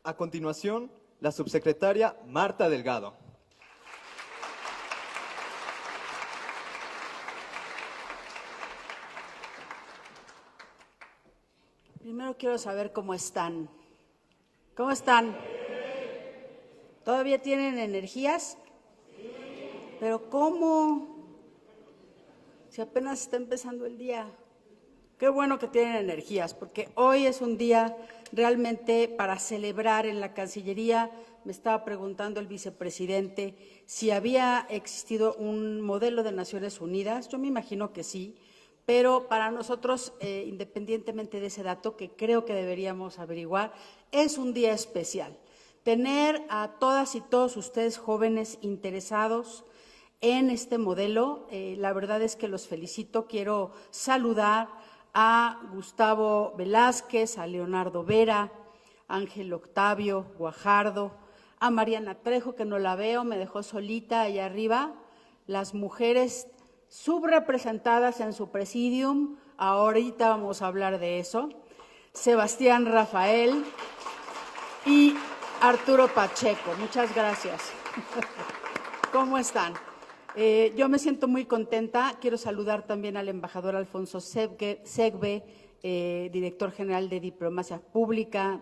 A continuación, la subsecretaria Marta Delgado. Primero quiero saber cómo están. ¿Cómo están? ¿Todavía tienen energías? Pero ¿cómo? Si apenas está empezando el día. Qué bueno que tienen energías, porque hoy es un día realmente para celebrar. En la Cancillería me estaba preguntando el vicepresidente si había existido un modelo de Naciones Unidas. Yo me imagino que sí, pero para nosotros, independientemente de ese dato, que creo que deberíamos averiguar, es un día especial. Tener a todas y todos ustedes jóvenes interesados en este modelo, la verdad es que los felicito. Quiero saludar a Gustavo Velázquez, a Leonardo Vera, Ángel Octavio Guajardo, a Mariana Trejo, que no la veo, me dejó solita allá arriba, las mujeres subrepresentadas en su presidium, ahorita vamos a hablar de eso, Sebastián Rafael y Arturo Pacheco. Muchas gracias. ¿Cómo están? Yo me siento muy contenta. Quiero saludar también al embajador Alfonso Segbe, director general de Diplomacia Pública,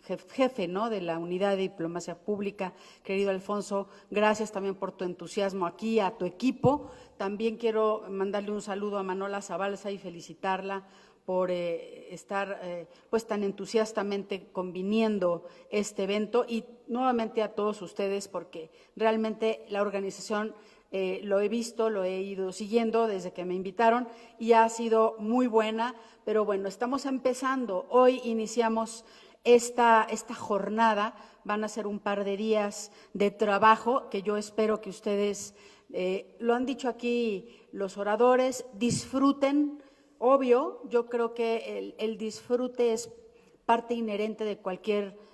jefe, ¿no?, de la Unidad de Diplomacia Pública. Querido Alfonso, gracias también por tu entusiasmo aquí, a tu equipo. También quiero mandarle un saludo a Manola Zabalza y felicitarla por estar pues tan entusiastamente conviniendo este evento, y nuevamente a todos ustedes, porque realmente la organización lo he visto, lo he ido siguiendo desde que me invitaron y ha sido muy buena. Pero bueno, estamos empezando. Hoy iniciamos esta jornada. Van a ser un par de días de trabajo que yo espero que ustedes, lo han dicho aquí los oradores, disfruten. Obvio, yo creo que el disfrute es parte inherente de cualquier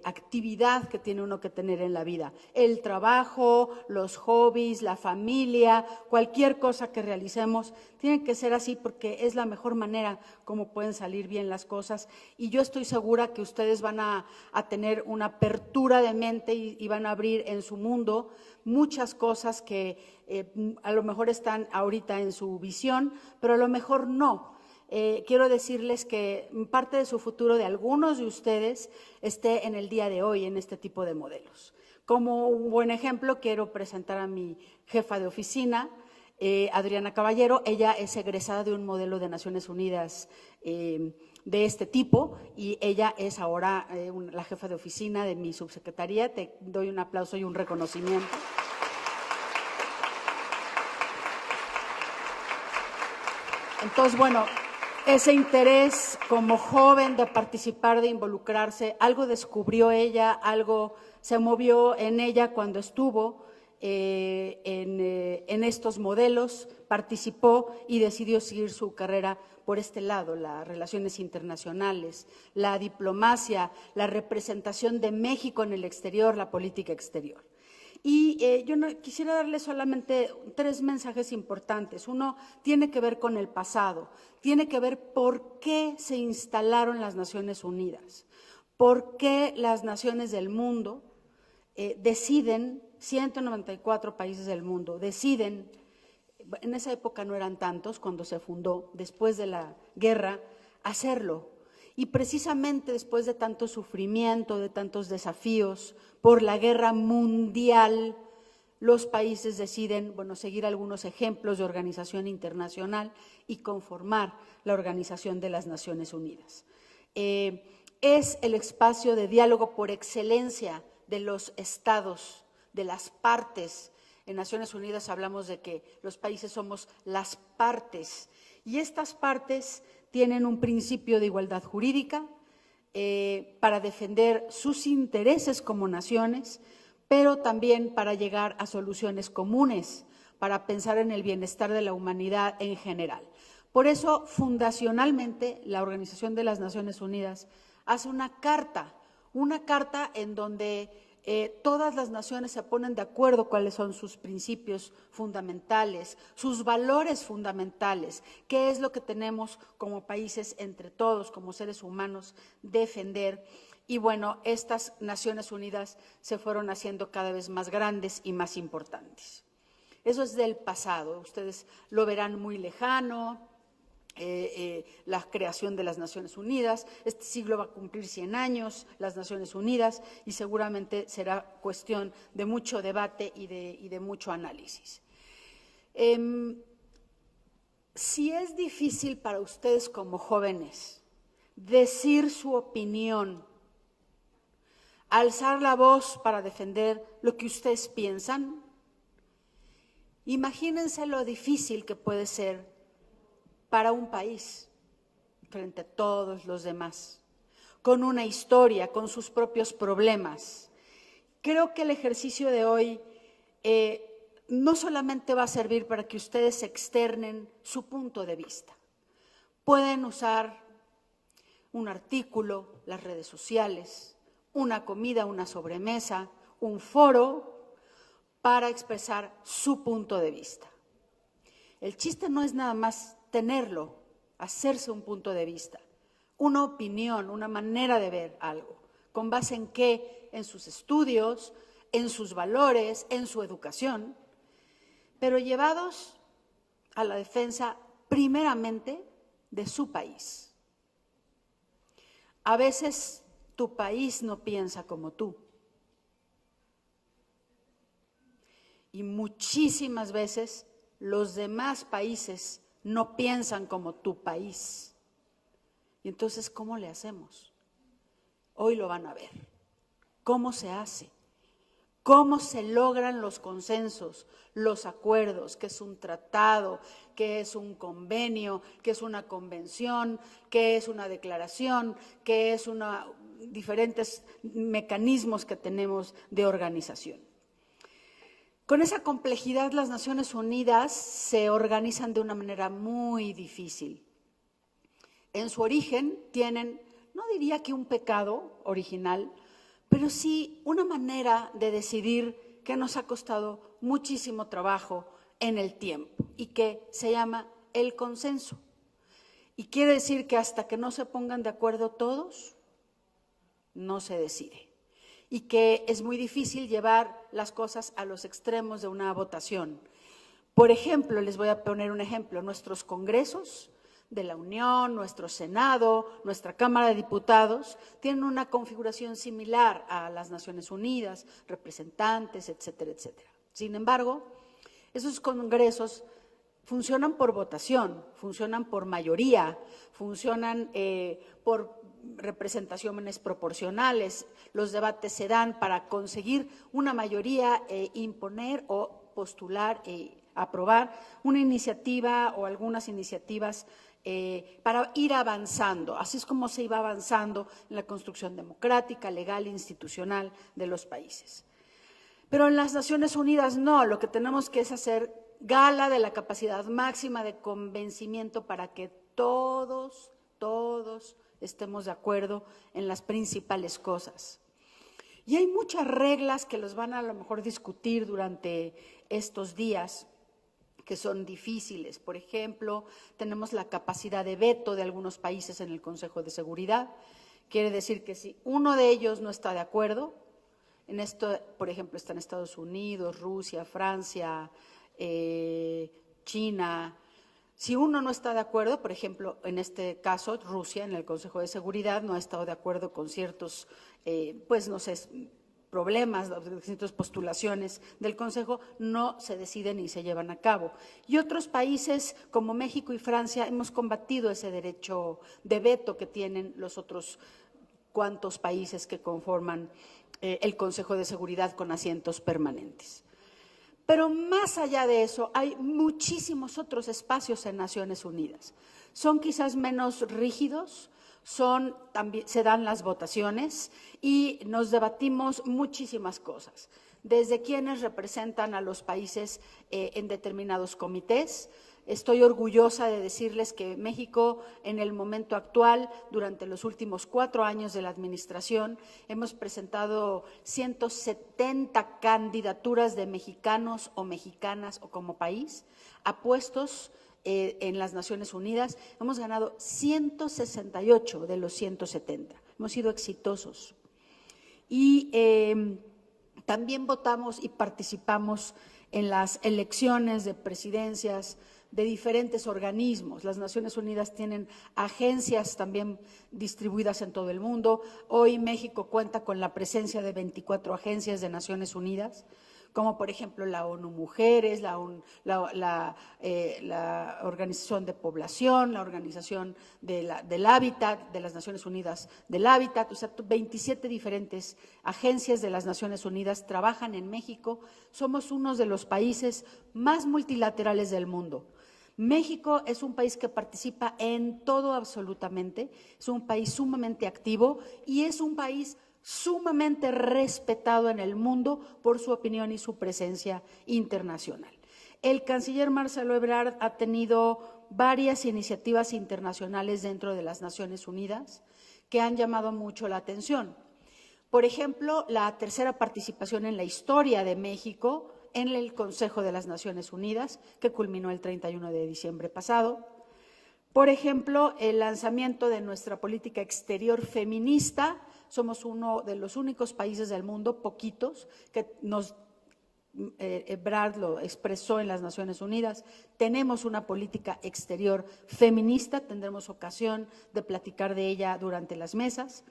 actividad que tiene uno que tener en la vida. El trabajo, los hobbies, la familia, cualquier cosa que realicemos, tiene que ser así, porque es la mejor manera como pueden salir bien las cosas. Y yo estoy segura que ustedes van a tener una apertura de mente y van a abrir en su mundo muchas cosas que a lo mejor están ahorita en su visión, pero a lo mejor no. Quiero decirles que parte de su futuro, de algunos de ustedes, esté en el día de hoy en este tipo de modelos. Como un buen ejemplo, quiero presentar a mi jefa de oficina, Adriana Caballero. Ella es egresada de un modelo de Naciones Unidas de este tipo, y ella es ahora la jefa de oficina de mi subsecretaría. Te doy un aplauso y un reconocimiento. Entonces, bueno, ese interés como joven de participar, de involucrarse, algo descubrió ella, algo se movió en ella cuando estuvo en estos modelos, participó y decidió seguir su carrera por este lado: las relaciones internacionales, la diplomacia, la representación de México en el exterior, la política exterior. Y yo quisiera darle solamente 3 mensajes importantes. Uno tiene que ver con el pasado, tiene que ver por qué se instalaron las Naciones Unidas, por qué las naciones del mundo deciden, 194 países del mundo deciden. En esa época no eran tantos, cuando se fundó, después de la guerra, hacerlo. Y precisamente después de tanto sufrimiento, de tantos desafíos por la guerra mundial, los países deciden, bueno, seguir algunos ejemplos de organización internacional y conformar la Organización de las Naciones Unidas. Es el espacio de diálogo por excelencia de los estados, de las partes. En Naciones Unidas hablamos de que los países somos las partes, y estas partes tienen un principio de igualdad jurídica para defender sus intereses como naciones, pero también para llegar a soluciones comunes, para pensar en el bienestar de la humanidad en general. Por eso, fundacionalmente, la Organización de las Naciones Unidas hace una carta en donde todas las naciones se ponen de acuerdo cuáles son sus principios fundamentales, sus valores fundamentales, qué es lo que tenemos como países entre todos, como seres humanos, defender. Y bueno, estas Naciones Unidas se fueron haciendo cada vez más grandes y más importantes. Eso es del pasado, ustedes lo verán muy lejano, la creación de las Naciones Unidas. Este siglo va a cumplir 100 años, las Naciones Unidas, y seguramente será cuestión de mucho debate y de mucho análisis. Si es difícil para ustedes como jóvenes decir su opinión, alzar la voz para defender lo que ustedes piensan, imagínense lo difícil que puede ser para un país frente a todos los demás, con una historia, con sus propios problemas. Creo que el ejercicio de hoy no solamente va a servir para que ustedes externen su punto de vista. Pueden usar un artículo, las redes sociales, una comida, una sobremesa, un foro para expresar su punto de vista. El chiste no es nada más tenerlo, hacerse un punto de vista, una opinión, una manera de ver algo. ¿Con base en qué? En sus estudios, en sus valores, en su educación, pero llevados a la defensa primeramente de su país. A veces tu país no piensa como tú. Y muchísimas veces los demás países no piensan como tu país. Y entonces, ¿cómo le hacemos? Hoy lo van a ver. ¿Cómo se hace? ¿Cómo se logran los consensos, los acuerdos? ¿Qué es un tratado? ¿Qué es un convenio? ¿Qué es una convención? ¿Qué es una declaración? ¿Qué es diferentes mecanismos que tenemos de organización? Con esa complejidad, las Naciones Unidas se organizan de una manera muy difícil. En su origen tienen, no diría que un pecado original, pero sí una manera de decidir que nos ha costado muchísimo trabajo en el tiempo y que se llama el consenso. Y quiere decir que hasta que no se pongan de acuerdo todos, no se decide. Y que es muy difícil llevar las cosas a los extremos de una votación. Por ejemplo, les voy a poner un ejemplo, nuestros congresos de la Unión, nuestro Senado, nuestra Cámara de Diputados, tienen una configuración similar a las Naciones Unidas, representantes, etcétera, etcétera. Sin embargo, esos congresos funcionan por votación, funcionan por mayoría, funcionan por representaciones proporcionales. Los debates se dan para conseguir una mayoría, imponer o postular e aprobar una iniciativa o algunas iniciativas para ir avanzando. Así es como se iba avanzando en la construcción democrática, legal e institucional de los países. Pero en las Naciones Unidas no, lo que tenemos que es hacer gala de la capacidad máxima de convencimiento para que todos estemos de acuerdo en las principales cosas. Y hay muchas reglas que los van a lo mejor discutir durante estos días, que son difíciles. Por ejemplo, tenemos la capacidad de veto de algunos países en el Consejo de Seguridad. Quiere decir que si uno de ellos no está de acuerdo, en esto, por ejemplo, están Estados Unidos, Rusia, Francia, China. Si uno no está de acuerdo, por ejemplo, en este caso, Rusia en el Consejo de Seguridad no ha estado de acuerdo con ciertos, problemas, distintas postulaciones del Consejo, no se deciden ni se llevan a cabo. Y otros países como México y Francia hemos combatido ese derecho de veto que tienen los otros cuantos países que conforman el Consejo de Seguridad con asientos permanentes. Pero más allá de eso, hay muchísimos otros espacios en Naciones Unidas. Son quizás menos rígidos, también se dan las votaciones y nos debatimos muchísimas cosas, desde quienes representan a los países en determinados comités, Estoy orgullosa de decirles que México, en el momento actual, durante los últimos 4 años de la administración, hemos presentado 170 candidaturas de mexicanos o mexicanas o como país a puestos en las Naciones Unidas. Hemos ganado 168 de los 170. Hemos sido exitosos. Y también votamos y participamos en las elecciones de presidencias de diferentes organismos. Las Naciones Unidas tienen agencias también distribuidas en todo el mundo. Hoy México cuenta con la presencia de 24 agencias de Naciones Unidas, como por ejemplo la ONU Mujeres, la Organización de Población, la Organización del Hábitat, de las Naciones Unidas del Hábitat, o sea, 27 diferentes agencias de las Naciones Unidas trabajan en México. Somos uno de los países más multilaterales del mundo. México es un país que participa en todo absolutamente, es un país sumamente activo y es un país sumamente respetado en el mundo por su opinión y su presencia internacional. El canciller Marcelo Ebrard ha tenido varias iniciativas internacionales dentro de las Naciones Unidas que han llamado mucho la atención. Por ejemplo, la tercera participación en la historia de México en el Consejo de las Naciones Unidas, que culminó el 31 de diciembre pasado. Por ejemplo, el lanzamiento de nuestra política exterior feminista. Somos uno de los únicos países del mundo, poquitos, que Ebrard lo expresó en las Naciones Unidas, tenemos una política exterior feminista, tendremos ocasión de platicar de ella durante las mesas.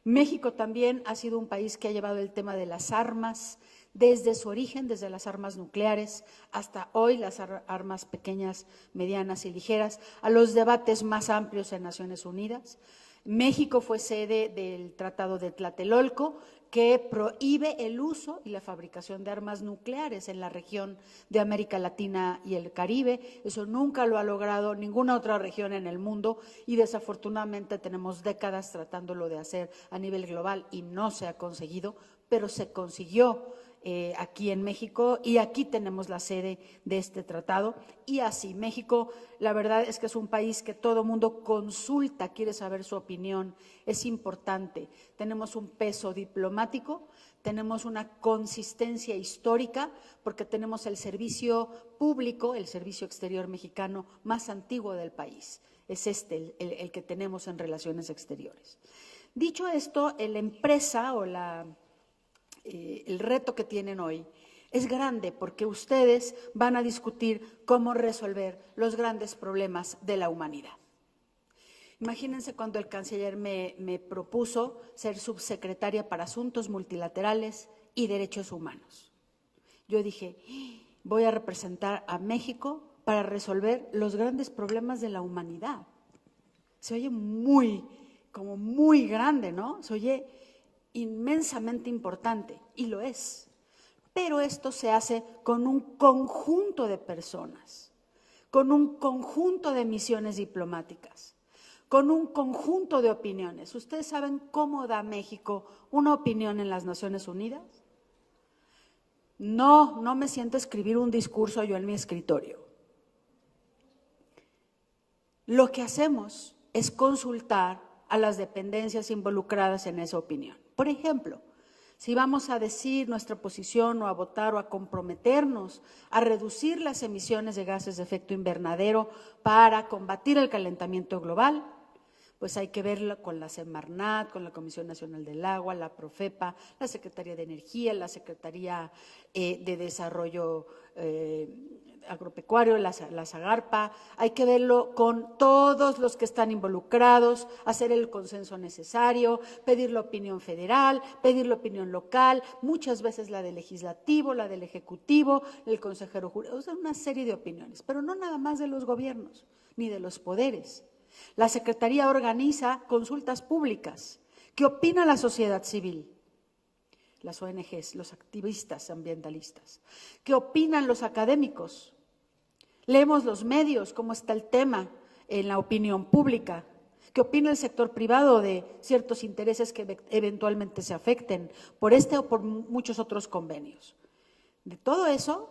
México también ha sido un país que ha llevado el tema de las armas desde su origen, desde las armas nucleares hasta hoy, las armas pequeñas, medianas y ligeras, a los debates más amplios en Naciones Unidas. México fue sede del Tratado de Tlatelolco, que prohíbe el uso y la fabricación de armas nucleares en la región de América Latina y el Caribe. Eso nunca lo ha logrado ninguna otra región en el mundo y desafortunadamente tenemos décadas tratándolo de hacer a nivel global y no se ha conseguido, pero se consiguió aquí en México y aquí tenemos la sede de este tratado. Y así, México, la verdad es que es un país que todo mundo consulta, quiere saber su opinión, es importante. Tenemos un peso diplomático, tenemos una consistencia histórica, porque tenemos el servicio público, el servicio exterior mexicano más antiguo del país. Es el que tenemos en relaciones exteriores. Dicho esto, la empresa o el reto que tienen hoy es grande porque ustedes van a discutir cómo resolver los grandes problemas de la humanidad. Imagínense cuando el canciller me propuso ser subsecretaria para Asuntos Multilaterales y Derechos Humanos. Yo dije, voy a representar a México para resolver los grandes problemas de la humanidad. Se oye muy grande, ¿no? Se oye inmensamente importante, y lo es. Pero esto se hace con un conjunto de personas, con un conjunto de misiones diplomáticas, con un conjunto de opiniones. ¿Ustedes saben cómo da México una opinión en las Naciones Unidas? No me siento a escribir un discurso yo en mi escritorio. Lo que hacemos es consultar a las dependencias involucradas en esa opinión. Por ejemplo, si vamos a decir nuestra posición o a votar o a comprometernos a reducir las emisiones de gases de efecto invernadero para combatir el calentamiento global, pues hay que verlo con la Semarnat, con la Comisión Nacional del Agua, la Profepa, la Secretaría de Energía, la Secretaría de Desarrollo Agropecuario, la Zagarpa. Hay que verlo con todos los que están involucrados, hacer el consenso necesario, pedir la opinión federal, pedir la opinión local, muchas veces la del legislativo, la del ejecutivo, el consejero jurídico, o sea, una serie de opiniones, pero no nada más de los gobiernos ni de los poderes. La Secretaría organiza consultas públicas. ¿Qué opina la sociedad civil? Las ONGs, los activistas ambientalistas. ¿Qué opinan los académicos? Leemos los medios, cómo está el tema en la opinión pública. ¿Qué opina el sector privado de ciertos intereses que eventualmente se afecten por este o por muchos otros convenios? De todo eso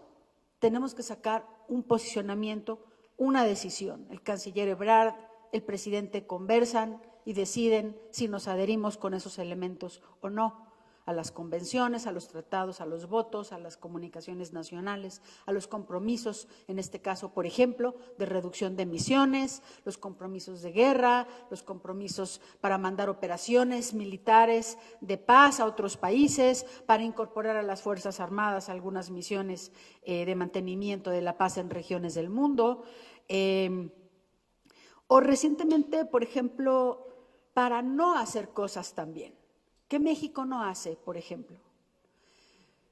tenemos que sacar un posicionamiento una decisión. El canciller Ebrard, el presidente conversan y deciden si nos adherimos con esos elementos o no, a las convenciones, a los tratados, a los votos, a las comunicaciones nacionales, a los compromisos, en este caso, por ejemplo, de reducción de emisiones, los compromisos de guerra, los compromisos para mandar operaciones militares de paz a otros países, para incorporar a las Fuerzas Armadas a algunas misiones de mantenimiento de la paz en regiones del mundo. O recientemente, por ejemplo, para no hacer cosas también. ¿Qué México no hace, por ejemplo?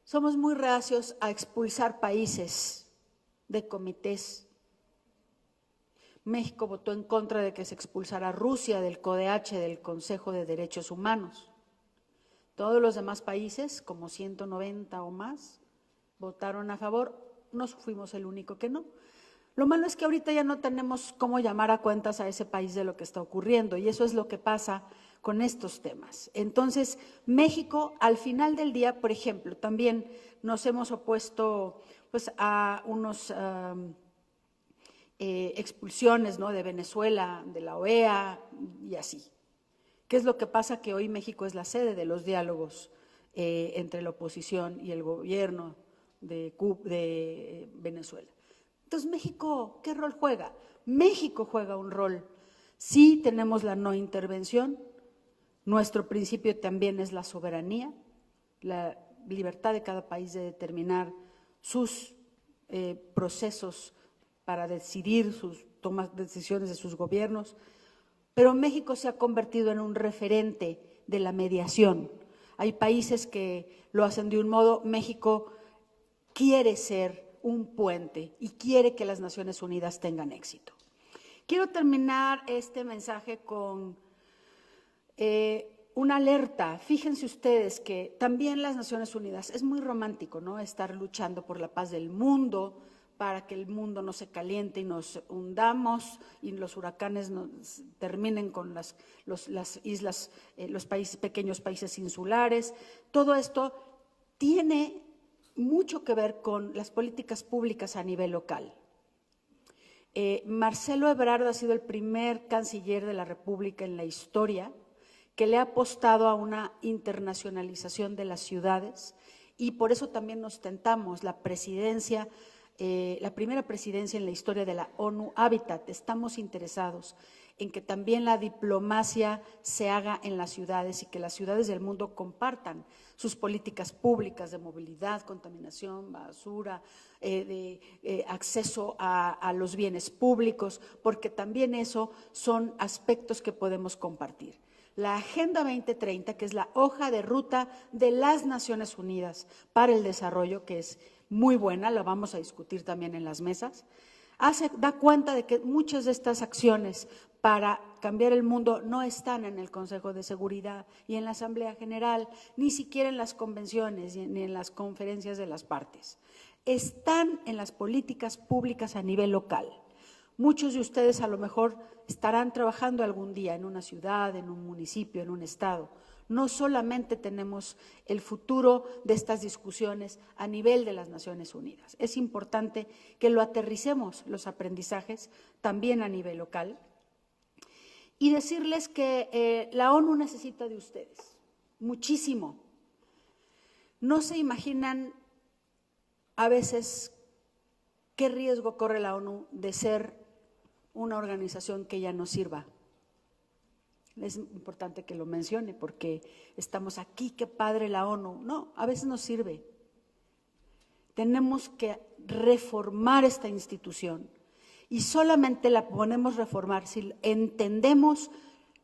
Somos muy reacios a expulsar países de comités. México votó en contra de que se expulsara Rusia del CODH, del Consejo de Derechos Humanos. Todos los demás países, como 190 o más, votaron a favor. Nosotros fuimos el único que no. Lo malo es que ahorita ya no tenemos cómo llamar a cuentas a ese país de lo que está ocurriendo, y eso es lo que pasa con estos temas. Entonces, México, al final del día, por ejemplo, también nos hemos opuesto pues, a unos expulsiones, ¿no?, de Venezuela, de la OEA y así. ¿Qué es lo que pasa? Que hoy México es la sede de los diálogos entre la oposición y el gobierno de Venezuela. Entonces, México, ¿qué rol juega? México juega un rol. Sí tenemos la no intervención, nuestro principio también es la soberanía, la libertad de cada país de determinar sus procesos para decidir sus tomas de decisiones de sus gobiernos, pero México se ha convertido en un referente de la mediación. Hay países que lo hacen de un modo, México quiere ser un puente y quiere que las Naciones Unidas tengan éxito. Quiero terminar este mensaje con una alerta. Fíjense ustedes que también las Naciones Unidas, es muy romántico, ¿no?, estar luchando por la paz del mundo, para que el mundo no se caliente y nos hundamos y los huracanes terminen con las islas, los países, pequeños países insulares. Todo esto tiene mucho que ver con las políticas públicas a nivel local. Marcelo Ebrard ha sido el primer canciller de la República en la historia que le ha apostado a una internacionalización de las ciudades, y por eso también ostentamos la presidencia, la primera presidencia en la historia de la ONU Habitat. Estamos interesados en que también la diplomacia se haga en las ciudades y que las ciudades del mundo compartan sus políticas públicas de movilidad, contaminación, basura, acceso a los bienes públicos, porque también eso son aspectos que podemos compartir. La Agenda 2030, que es la hoja de ruta de las Naciones Unidas para el desarrollo, que es muy buena, la vamos a discutir también en las mesas, da cuenta de que muchas de estas acciones para cambiar el mundo no están en el Consejo de Seguridad y en la Asamblea General, ni siquiera en las convenciones ni en las conferencias de las partes. Están en las políticas públicas a nivel local. Muchos de ustedes a lo mejor estarán trabajando algún día en una ciudad, en un municipio, en un estado. No solamente tenemos el futuro de estas discusiones a nivel de las Naciones Unidas. Es importante que lo aterricemos, los aprendizajes, también a nivel local. Y decirles que la ONU necesita de ustedes, muchísimo. No se imaginan a veces qué riesgo corre la ONU de ser una organización que ya no sirva. Es importante que lo mencione porque estamos aquí, qué padre la ONU. No, a veces no sirve. Tenemos que reformar esta institución y solamente la podemos reformar si entendemos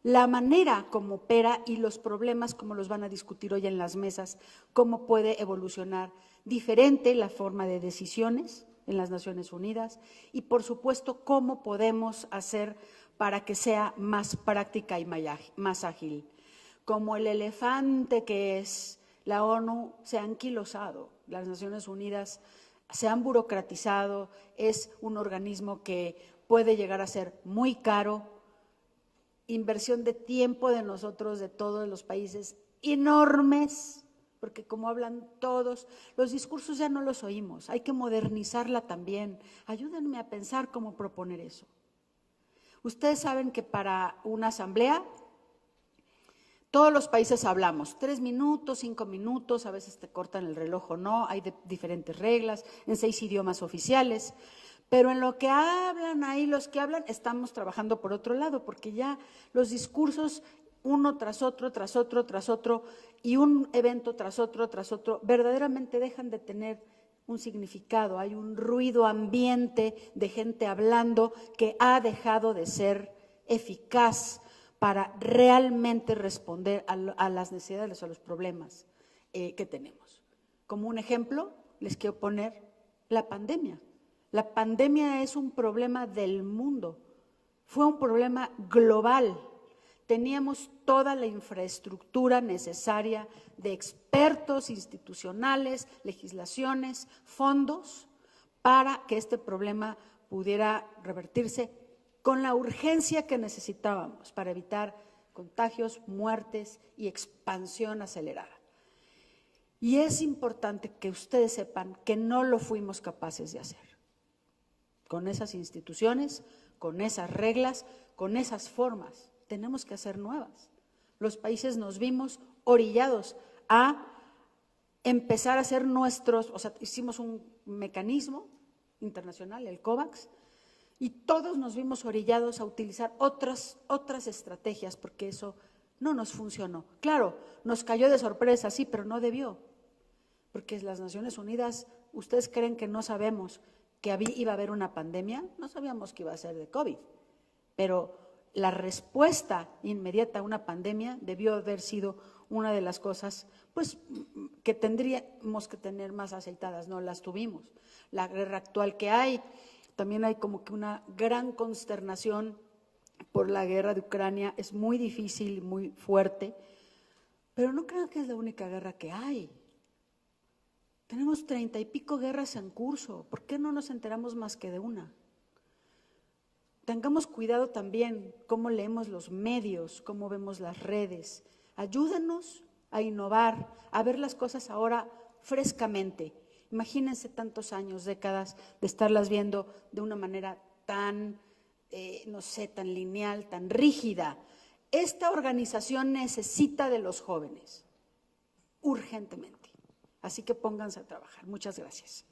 la manera como opera y los problemas como los van a discutir hoy en las mesas, cómo puede evolucionar diferente la forma de decisiones en las Naciones Unidas y, por supuesto, cómo podemos hacer para que sea más práctica y más ágil. Como el elefante que es, la ONU se ha anquilosado, las Naciones Unidas se han burocratizado, es un organismo que puede llegar a ser muy caro, inversión de tiempo de nosotros, de todos los países, enormes, porque como hablan todos, los discursos ya no los oímos, hay que modernizarla también. Ayúdenme a pensar cómo proponer eso. Ustedes saben que para una asamblea, todos los países hablamos, 3 minutos, 5 minutos, a veces te cortan el reloj o no, hay diferentes reglas, en 6 idiomas oficiales, pero en lo que hablan ahí, los que hablan, estamos trabajando por otro lado, porque ya los discursos, uno tras otro, tras otro, tras otro, y un evento tras otro, verdaderamente dejan de tener un significado, hay un ruido ambiente de gente hablando que ha dejado de ser eficaz para realmente responder a las necesidades, a los problemas que tenemos. Como un ejemplo, les quiero poner la pandemia. La pandemia es un problema del mundo, fue un problema global. Teníamos toda la infraestructura necesaria de expertos institucionales, legislaciones, fondos, para que este problema pudiera revertirse con la urgencia que necesitábamos para evitar contagios, muertes y expansión acelerada. Y es importante que ustedes sepan que no lo fuimos capaces de hacer. Con esas instituciones, con esas reglas, con esas formas, tenemos que hacer nuevas. Los países nos vimos orillados a empezar a hacer nuestros, o sea, hicimos un mecanismo internacional, el COVAX, y todos nos vimos orillados a utilizar otras estrategias, porque eso no nos funcionó. Claro, nos cayó de sorpresa, sí, pero no debió, porque las Naciones Unidas, ¿ustedes creen que no sabemos que iba a haber una pandemia? No sabíamos que iba a ser de COVID, pero la respuesta inmediata a una pandemia debió haber sido una de las cosas pues, que tendríamos que tener más aceitadas, no las tuvimos. La guerra actual que hay, también hay como que una gran consternación por la guerra de Ucrania, es muy difícil, muy fuerte, pero no creo que es la única guerra que hay. Tenemos 30 y pico guerras en curso, ¿por qué no nos enteramos más que de una? Tengamos cuidado también cómo leemos los medios, cómo vemos las redes. Ayúdenos a innovar, a ver las cosas ahora frescamente. Imagínense tantos años, décadas de estarlas viendo de una manera tan, no sé, tan lineal, tan rígida. Esta organización necesita de los jóvenes, urgentemente. Así que pónganse a trabajar. Muchas gracias.